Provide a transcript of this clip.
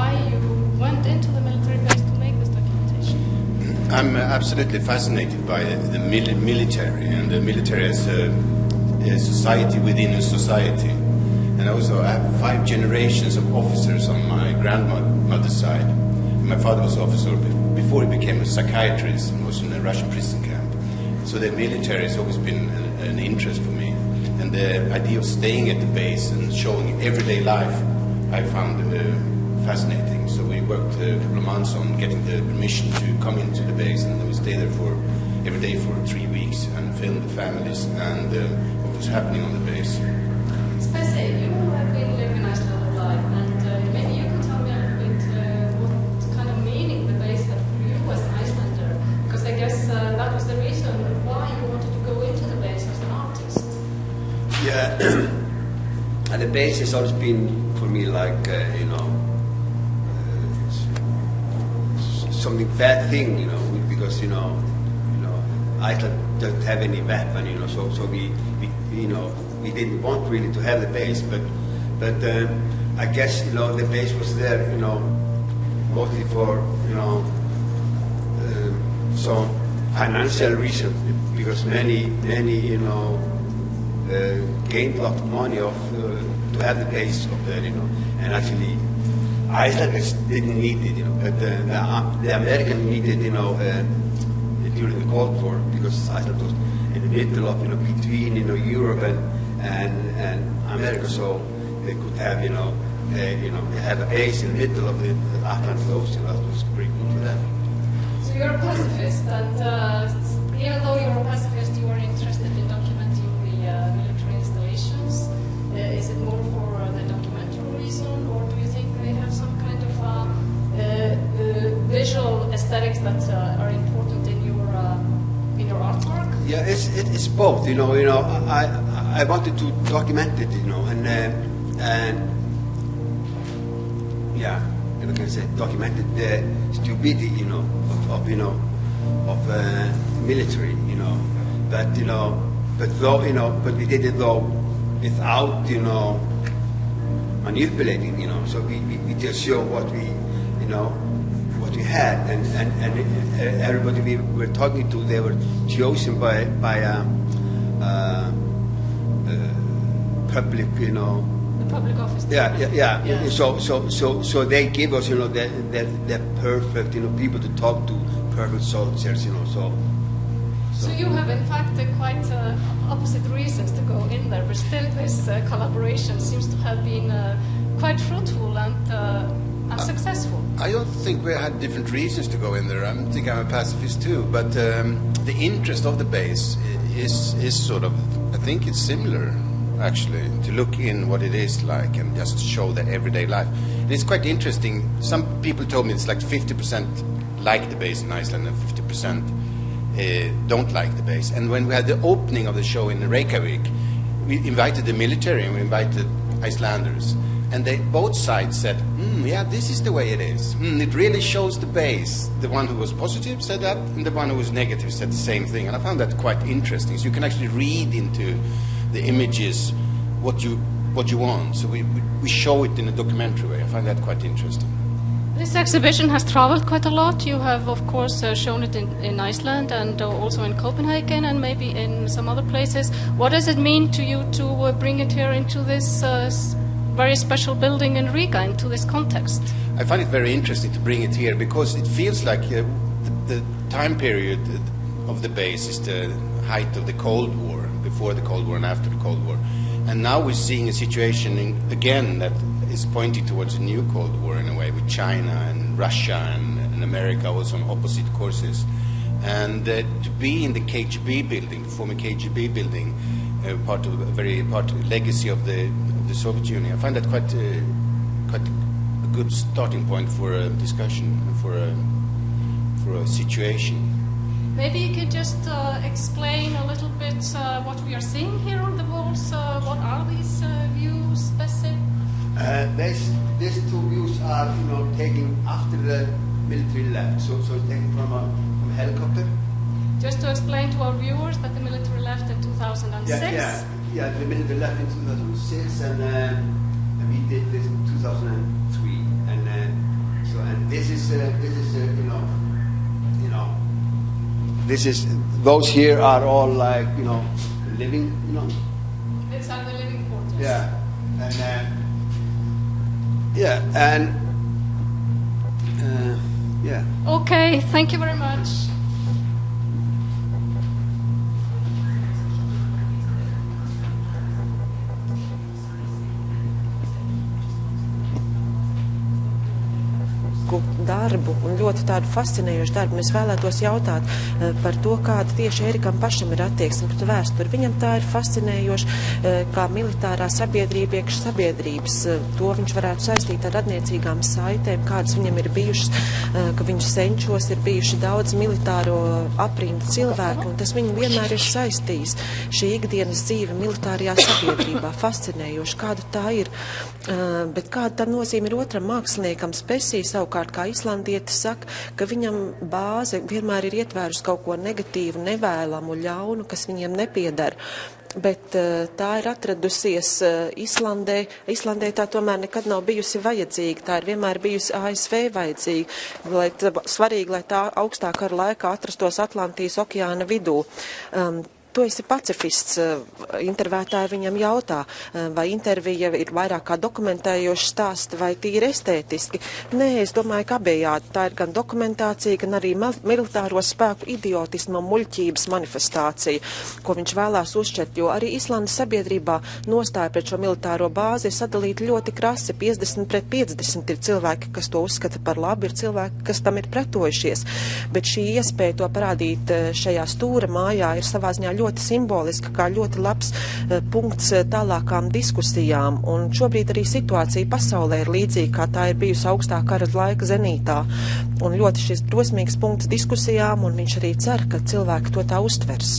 why you went into the military base to make this documentation? I'm absolutely fascinated by the military, and the military as a society within a society. And also I have 5 generations of officers on my grandmother's side. My father was an officer before he became a psychiatrist and was in a Russian prison camp. So the military has always been an interest for me. And the idea of staying at the base and showing everyday life I found fascinating. So we worked a couple of months on getting the permission to come into the base, and then we stayed there every day for 3 weeks and filmed the families and what was happening on the base. Spesse, you have been living in Iceland all life, and maybe you can tell me a little bit what kind of meaning the base had for you as an Icelander, because I guess that was the reason why you wanted to go into the base as an artist. Yeah, and the base has always been for me like something bad thing, because Iceland doesn't have any weapon, so we didn't want really to have the base, but I guess the base was there, mostly for some financial reason, because many gained a lot of money to have the base up there, and actually Icelanders didn't need it, but the Americans needed, during the Cold War, because Iceland was in the middle of, between, Europe and America, so they could have, they had a base in the middle of the Atlantic Ocean. That was pretty good for them. So you're a pacifist, and even though you're a pacifist, you are interested in documenting the military installations. Is it more for the documentary reason, or do you think they have some kind of visual aesthetics that are important in your artwork? Yeah, it's both. I wanted to document it, and yeah, I can say documented the stupidity, of military, but we did it though without, manipulating, so we just show what we had, and everybody we were talking to, they were chosen by public, The public office. Yeah. So they give us, the perfect, people to talk to, perfect soldiers, So you have, in fact, quite opposite reasons to go in there, but still this collaboration seems to have been quite fruitful and successful. I don't think we had different reasons to go in there. I think I'm a pacifist too, but the interest of the base is sort of, I think it's similar, actually, to look in what it is like and just show the everyday life. And it's quite interesting. Some people told me it's like 50% like the base in Iceland and 50% don't like the base. And when we had the opening of the show in Reykjavik, we invited the military and we invited Icelanders. And both sides said, yeah, this is the way it is. It really shows the base. The one who was positive said that, and the one who was negative said the same thing. And I found that quite interesting. So you can actually read into the images what you want. So we show it in a documentary way. I find that quite interesting. This exhibition has traveled quite a lot. You have, of course, shown it in Iceland and also in Copenhagen and maybe in some other places. What does it mean to you to bring it here into this very special building in Riga, into this context? I find it very interesting to bring it here because it feels like the time period of the base is the height of the Cold War, before the Cold War and after the Cold War. And now we're seeing a situation again that is pointing towards a new Cold War in a way, with China and Russia and America also on opposite courses. And to be in the KGB building, the former KGB building, part of the legacy of the Soviet Union, I find that quite a good starting point for a discussion, for a situation. Maybe you could just explain a little bit what we are seeing here on the walls. What are these views, Bessie? These two views are, taken after the military left. So it's taken from a helicopter. Just to explain to our viewers that the military left in 2006. Yeah, the military left in 2006, and we did this in 2003. And and those here are all like, living, These are the living quarters. Yeah, and Okay, thank you very much. Darbu un ļoti tādu fascinējošu darbu. Mēs vēlētos jautāt par to, kāda tieši Ērikam pašam ir attieksme pret vēsturi. Viņam tā ir fascinējoša, kā militārā sabiedrība iekš sabiedrības. To viņš varētu saistīt ar attiecīgām saitēm, kādas viņam ir bijušas, ka viņš senčos ir bijuši daudz militāro aprindu cilvēku, un tas viņu vienmēr ir saistījis. Šī ikdienas dzīve militārajā sabiedrībā fascinējoša, kāda tā ir. Bet kāda tā nozīme ir otram māksliniekam? Spesī savukārt, kā islandietis saka, ka viņam bāze vienmēr ir ietvērusi kaut ko negatīvu, nevēlamu, ļaunu, kas viņiem nepiedara. Bet tā ir atradusies Islandē. Islandē tā tomēr nekad nav bijusi vajadzīga. Tā ir vienmēr bijusi ASV vajadzīga. Svarīgi, lai tā augstā kara laikā atrastos Atlantijas okeāna vidū. Tu esi pacifists, intervētāji viņam jautā, vai intervija ir vairāk kā dokumentējoši stāsti vai tīri estētiski. Nē, es domāju, ka abējādi. Tā ir gan dokumentācija, gan arī militāro spēku idiotisma muļķības manifestācija, ko viņš vēlās uzšķert, jo arī Islandes sabiedrībā nostāja pret šo militāro bāzi ir sadalīta ļoti krasi. 50-50 ir cilvēki, kas to uzskata par labu, ir cilvēki, kas tam ir pretojušies. Bet šī iespēja to parādīt šajā stūra mājā ir savā ziņā ļoti simboliska, kā ļoti labs punkts tālākām diskusijām. Un šobrīd arī situācija pasaulē ir līdzīga, kā tā ir bijusi augstā kara laika zenītā. Un ļoti šis drosmīgs punkts diskusijām, un viņš arī cer, ka cilvēki to tā uztvers.